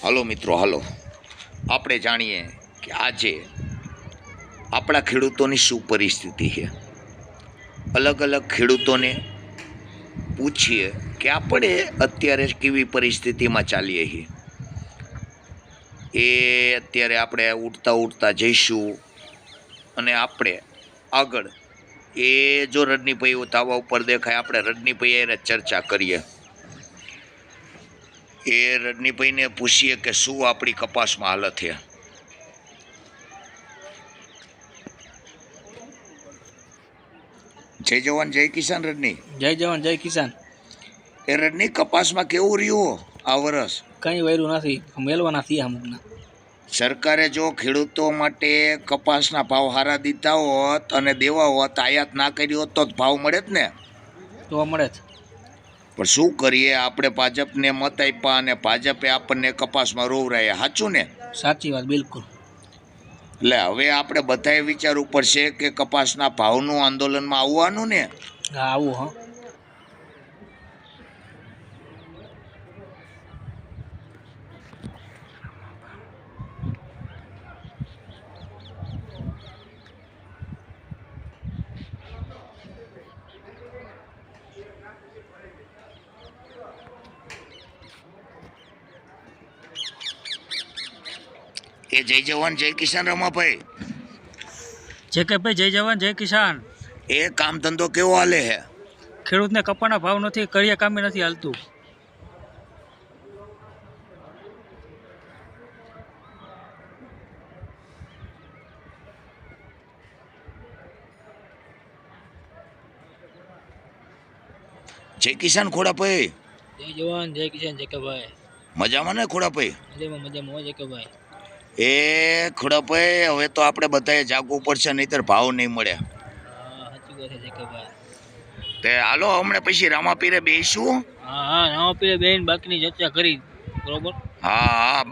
હાલો મિત્રો, હાલો આપણે જાણીએ કે આજે આપણા ખેડૂતોની શું પરિસ્થિતિ છે। અલગ અલગ ખેડૂતોને પૂછીએ કે આપણે અત્યારે કેવી પરિસ્થિતિમાં ચાલીએ છીએ। એ અત્યારે આપણે ઉઠતા ઉઠતા જઈશું અને આપણે આગળ એ જો રડનીભાઈ તાવા ઉપર દેખાય આપણે રડનીભાઈ એને ચર્ચા કરીએ। એ રડનીભાઈને પૂછીએ કે શું આપણી કપાસમાં હાલત છે। જય જવાન જય કિસાન રડની। જય જવાન જય કિસાન। એ રડની કપાસમાં કેવું રહ્યું આ વર્ષ? કઈ વૈરું નથી, મેલવાના થયા અમુકના। સરકારે જો ખેડૂતો માટે કપાસના ભાવ સારા દીધા હોત અને દેવા હોત, આયાત ના કરી હોત તો ભાવ મળે જ ને। તો મળે જ, પણ શું કરીએ, આપણે ભાજપને મત આપ્યા અને ભાજપે આપણને કપાસમાં રોવરાયા, સાચું ને? સાચી વાત, બિલકુલ। એટલે હવે આપણે બધાએ વિચારવું પડશે કે કપાસના ભાવનું આંદોલનમાં આવવાનું ને। હા આવું હા। એ જય જવાન જય કિસાન રમાભાઈ। જે કે ભાઈ જય જવાન જય કિસાન। એ કામ ધંધો કેવો હાલે છે? ખેડૂતને કપાના ભાવ નથી, કડિયા કામે નથી હાલતું। જય કિસાન ખોડાભાઈ। જય જવાન જય કિસાન જય કે ભાઈ। મજામાં ને ખોડાભાઈ? મજામાં મજામાં હોય જય કે ભાઈ। એ ખોડાભાઈ હવે તો આપણે બધાએ જાગવું પડશે, નહીંતર ભાવ નહીં મળે। હા સાચી વાત છે જય કે ભાઈ। તે હાલો હમણાં પછી રામાપીરે બેસું। હા હા રામાપીરે બેન બાકીની ચર્ચા કરી, બરોબર? હા હા,